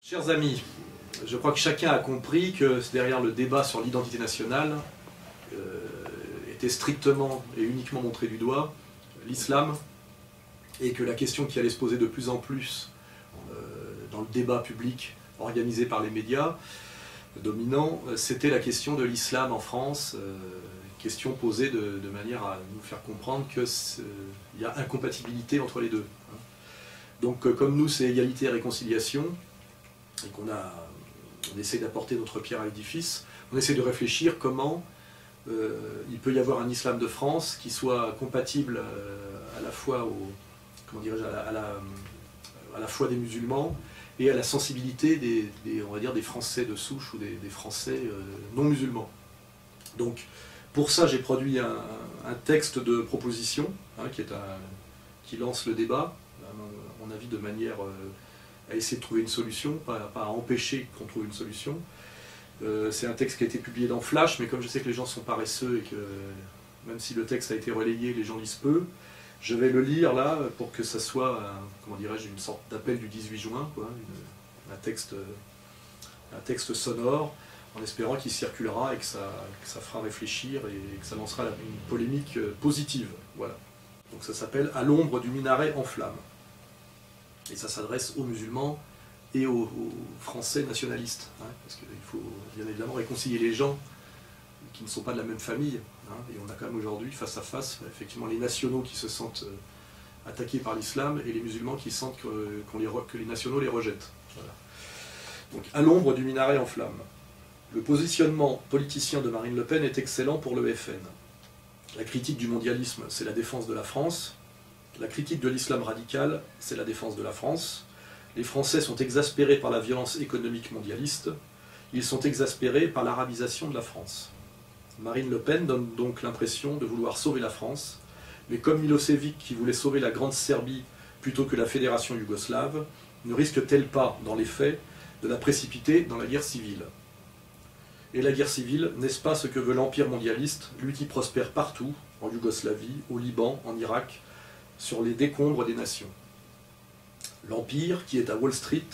Chers amis, je crois que chacun a compris que derrière le débat sur l'identité nationale était strictement et uniquement montré du doigt l'islam, et que la question qui allait se poser de plus en plus dans le débat public organisé par les médias dominants, c'était la question de l'islam en France, question posée de manière à nous faire comprendre qu'il y a incompatibilité entre les deux. Donc comme nous c'est égalité et réconciliation, et qu'on essaie d'apporter notre pierre à l'édifice, on essaie de réfléchir comment il peut y avoir un islam de France qui soit compatible à la fois à la foi des musulmans et à la sensibilité on va dire des Français de souche ou des Français non musulmans. Donc pour ça j'ai produit un texte de proposition qui lance le débat, à mon avis de manière à essayer de trouver une solution, pas à empêcher qu'on trouve une solution. C'est un texte qui a été publié dans Flash, mais comme je sais que les gens sont paresseux et que même si le texte a été relayé, les gens lisent peu, je vais le lire là pour que ça soit, comment dirais-je, une sorte d'appel du 18 juin, quoi, un texte sonore, en espérant qu'il circulera et que ça fera réfléchir et que ça lancera une polémique positive. Voilà. Donc ça s'appelle « À l'ombre du minaret en flammes ». Et ça s'adresse aux musulmans et aux Français nationalistes, parce qu'il faut bien évidemment réconcilier les gens qui ne sont pas de la même famille, et on a quand même aujourd'hui face à face effectivement les nationaux qui se sentent attaqués par l'islam et les musulmans qui sentent que les nationaux les rejettent. Voilà. Donc à l'ombre du minaret en flammes. Le positionnement politicien de Marine Le Pen est excellent pour le FN. La critique du mondialisme, c'est la défense de la France. La critique de l'islam radical, c'est la défense de la France. Les Français sont exaspérés par la violence économique mondialiste. Ils sont exaspérés par l'arabisation de la France. Marine Le Pen donne donc l'impression de vouloir sauver la France, mais comme Milosevic qui voulait sauver la Grande Serbie plutôt que la Fédération yougoslave, ne risque-t-elle pas, dans les faits, de la précipiter dans la guerre civile? Et la guerre civile, n'est-ce pas ce que veut l'empire mondialiste, lui qui prospère partout, en Yougoslavie, au Liban, en Irak, sur les décombres des nations? L'Empire, qui est à Wall Street,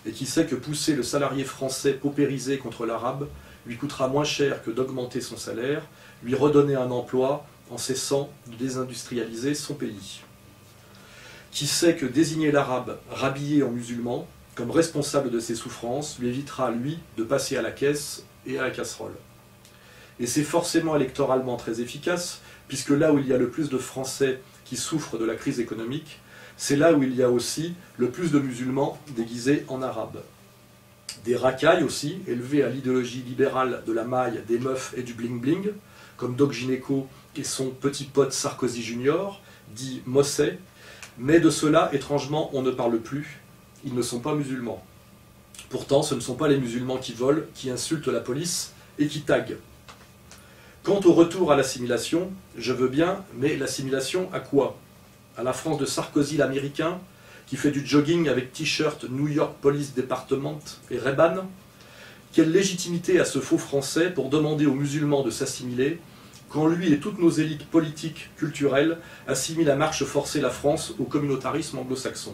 et qui sait que pousser le salarié français paupérisé contre l'arabe lui coûtera moins cher que d'augmenter son salaire, lui redonner un emploi en cessant de désindustrialiser son pays. Qui sait que désigner l'arabe rhabillé en musulman, comme responsable de ses souffrances, lui évitera, lui, de passer à la caisse et à la casserole. Et c'est forcément électoralement très efficace, puisque là où il y a le plus de Français qui souffrent de la crise économique, c'est là où il y a aussi le plus de musulmans déguisés en arabes. Des racailles aussi, élevés à l'idéologie libérale de la maille, des meufs et du bling-bling, comme Doc Gynéco et son petit pote Sarkozy Junior, dit Mosset, mais de cela, étrangement, on ne parle plus, ils ne sont pas musulmans. Pourtant, ce ne sont pas les musulmans qui volent, qui insultent la police et qui taguent. Quant au retour à l'assimilation, je veux bien, mais l'assimilation à quoi? À la France de Sarkozy l'américain, qui fait du jogging avec t-shirt New York Police Department et Ray-Ban? Quelle légitimité a ce faux français pour demander aux musulmans de s'assimiler, quand lui et toutes nos élites politiques, culturelles, assimilent à marche forcée la France au communautarisme anglo-saxon?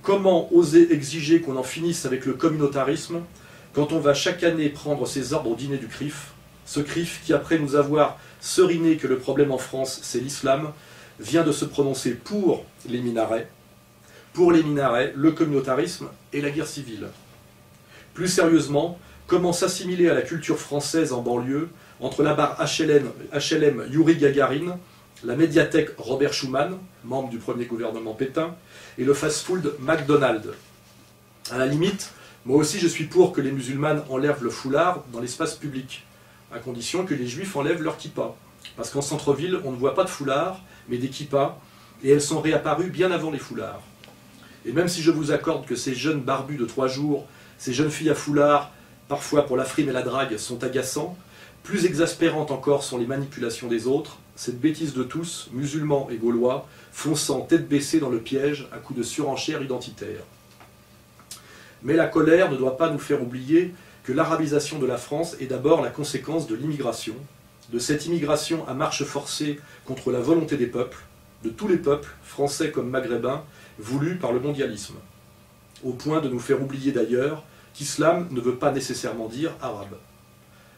Comment oser exiger qu'on en finisse avec le communautarisme quand on va chaque année prendre ses ordres au dîner du CRIF, ce CRIF qui, après nous avoir seriné que le problème en France c'est l'islam, vient de se prononcer pour les minarets, le communautarisme et la guerre civile? Plus sérieusement, comment s'assimiler à la culture française en banlieue entre la barre HLM Yuri Gagarin, la médiathèque Robert Schuman, membre du premier gouvernement Pétain, et le fast-food McDonald's? À la limite, moi aussi je suis pour que les musulmanes enlèvent le foulard dans l'espace public, à condition que les juifs enlèvent leur kippa. Parce qu'en centre-ville, on ne voit pas de foulard, mais des kippas, et elles sont réapparues bien avant les foulards. Et même si je vous accorde que ces jeunes barbus de 3 jours, ces jeunes filles à foulard, parfois pour la frime et la drague, sont agaçants, plus exaspérantes encore sont les manipulations des autres, cette bêtise de tous, musulmans et gaulois, fonçant tête baissée dans le piège à coups de surenchère identitaire. Mais la colère ne doit pas nous faire oublier que l'arabisation de la France est d'abord la conséquence de l'immigration, de cette immigration à marche forcée contre la volonté des peuples, de tous les peuples, français comme maghrébins, voulus par le mondialisme. au point de nous faire oublier d'ailleurs qu'islam ne veut pas nécessairement dire arabe.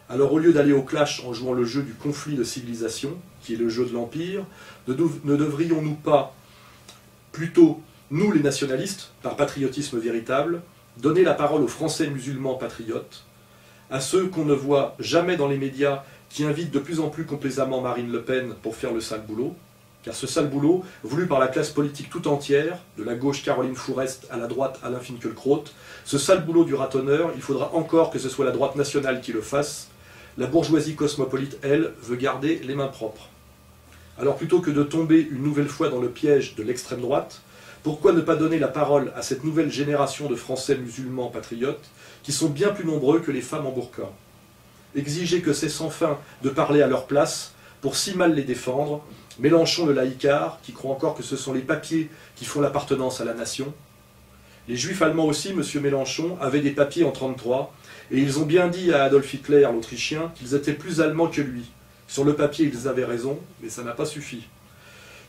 Alors au lieu d'aller au clash en jouant le jeu du conflit de civilisation, qui est le jeu de l'Empire, ne devrions-nous pas, plutôt, nous les nationalistes, par patriotisme véritable, donner la parole aux Français musulmans patriotes, à ceux qu'on ne voit jamais dans les médias qui invitent de plus en plus complaisamment Marine Le Pen pour faire le sale boulot, car ce sale boulot, voulu par la classe politique tout entière, de la gauche Caroline Fourest à la droite Alain Finkielkraut, ce sale boulot du ratonneur, il faudra encore que ce soit la droite nationale qui le fasse. La bourgeoisie cosmopolite, elle, veut garder les mains propres. Alors plutôt que de tomber une nouvelle fois dans le piège de l'extrême droite, pourquoi ne pas donner la parole à cette nouvelle génération de Français musulmans patriotes qui sont bien plus nombreux que les femmes en burqa? Exiger que cessent enfin de parler à leur place pour si mal les défendre, Mélenchon le laïcard, qui croit encore que ce sont les papiers qui font l'appartenance à la nation. Les juifs allemands aussi, M. Mélenchon, avaient des papiers en 1933, et ils ont bien dit à Adolf Hitler, l'Autrichien, qu'ils étaient plus allemands que lui. Sur le papier, ils avaient raison, mais ça n'a pas suffi.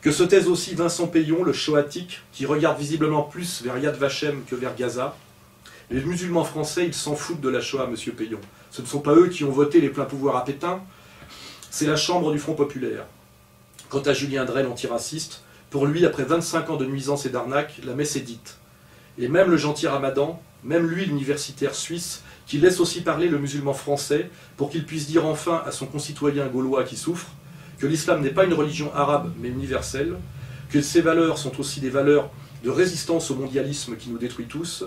Que se taise aussi Vincent Peillon, le shoatique, qui regarde visiblement plus vers Yad Vashem que vers Gaza. Les musulmans français, ils s'en foutent de la Shoah, M. Peillon. Ce ne sont pas eux qui ont voté les pleins pouvoirs à Pétain, c'est la Chambre du Front Populaire. Quant à Julien Drey, l'antiraciste, pour lui, après 25 ans de nuisances et d'arnaques, la messe est dite. Et même le gentil Ramadan, même lui, l'universitaire suisse, qui laisse aussi parler le musulman français pour qu'il puisse dire enfin à son concitoyen gaulois qui souffre que l'islam n'est pas une religion arabe mais universelle, que ses valeurs sont aussi des valeurs de résistance au mondialisme qui nous détruit tous,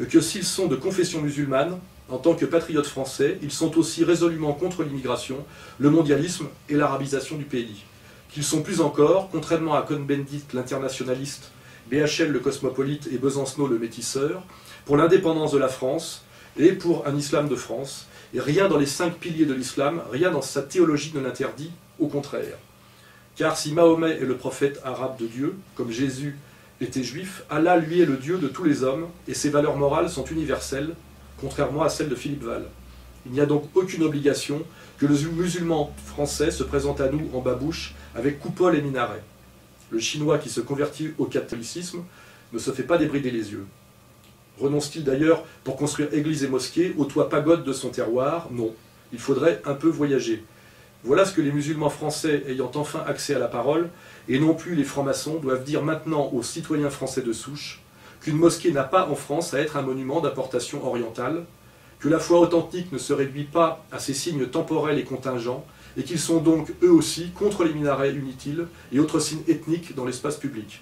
que s'ils sont de confession musulmane, en tant que patriotes français, ils sont aussi résolument contre l'immigration, le mondialisme et l'arabisation du pays. Qu'ils sont plus encore, contrairement à Cohn-Bendit, l'internationaliste, BHL, le cosmopolite, et Besancenot, le métisseur, pour l'indépendance de la France et pour un islam de France. Et rien dans les 5 piliers de l'islam, rien dans sa théologie ne l'interdit, au contraire. Car si Mahomet est le prophète arabe de Dieu, comme Jésus était juif, Allah, lui, est le Dieu de tous les hommes, et ses valeurs morales sont universelles, contrairement à celles de Philippe Val. Il n'y a donc aucune obligation que le musulman français se présente à nous en babouche avec coupole et minaret. Le chinois qui se convertit au catholicisme ne se fait pas débrider les yeux. Renonce-t-il d'ailleurs pour construire églises et mosquées au toit pagode de son terroir? Non. Il faudrait un peu voyager. Voilà ce que les musulmans français ayant enfin accès à la parole, et non plus les francs-maçons, doivent dire maintenant aux citoyens français de souche qu'une mosquée n'a pas en France à être un monument d'importation orientale, que la foi authentique ne se réduit pas à ces signes temporels et contingents, et qu'ils sont donc, eux aussi, contre les minarets inutiles et autres signes ethniques dans l'espace public.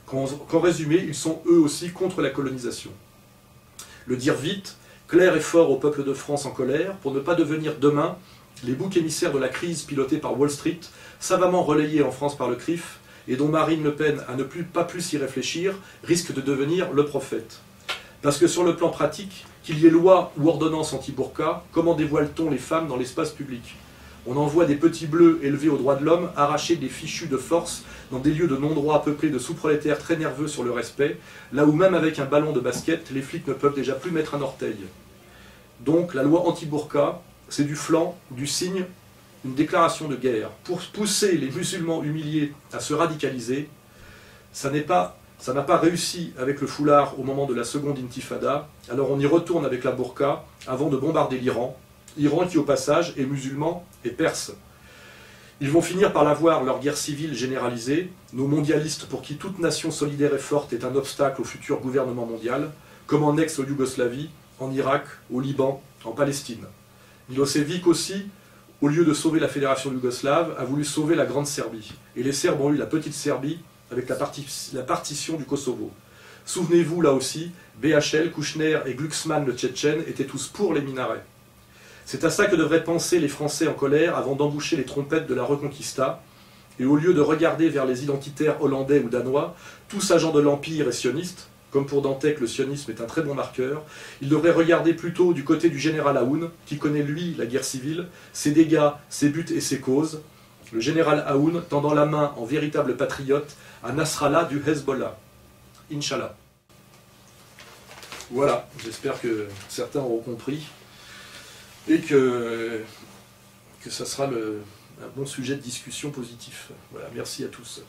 Qu'en résumé, ils sont eux aussi contre la colonisation. Le dire vite, clair et fort au peuple de France en colère, pour ne pas devenir demain les boucs émissaires de la crise pilotée par Wall Street, savamment relayés en France par le CRIF, et dont Marine Le Pen, à ne pas plus y réfléchir, risque de devenir le prophète. Parce que sur le plan pratique, qu'il y ait loi ou ordonnance anti-burqa, comment dévoile-t-on les femmes dans l'espace public? On envoie des petits bleus élevés aux droits de l'homme, arracher des fichus de force dans des lieux de non-droit peuplés de sous-prolétaires très nerveux sur le respect, là où même avec un ballon de basket, les flics ne peuvent déjà plus mettre un orteil. Donc la loi anti-burqa, c'est du flanc, du signe, une déclaration de guerre. Pour pousser les musulmans humiliés à se radicaliser, ça n'a pas réussi avec le foulard au moment de la seconde intifada, alors on y retourne avec la burqa avant de bombarder l'Iran, Iran qui au passage est musulman et perse. Ils vont finir par l'avoir, leur guerre civile généralisée, nos mondialistes pour qui toute nation solidaire et forte est un obstacle au futur gouvernement mondial, comme en ex-Yougoslavie, en Irak, au Liban, en Palestine. Milosevic aussi, au lieu de sauver la fédération yougoslave, a voulu sauver la grande Serbie. Et les Serbes ont eu la petite Serbie avec la partition du Kosovo. Souvenez-vous là aussi, BHL, Kouchner et Glucksmann le Tchétchène étaient tous pour les minarets. C'est à ça que devraient penser les Français en colère avant d'emboucher les trompettes de la Reconquista, et au lieu de regarder vers les identitaires hollandais ou danois, tous agents de l'Empire et sionistes, comme pour Dantec le sionisme est un très bon marqueur, ils devraient regarder plutôt du côté du général Aoun, qui connaît lui la guerre civile, ses dégâts, ses buts et ses causes, le général Aoun tendant la main en véritable patriote à Nasrallah du Hezbollah. Inch'Allah. Voilà, j'espère que certains auront compris. Et que ça sera un bon sujet de discussion positif. Voilà, merci à tous.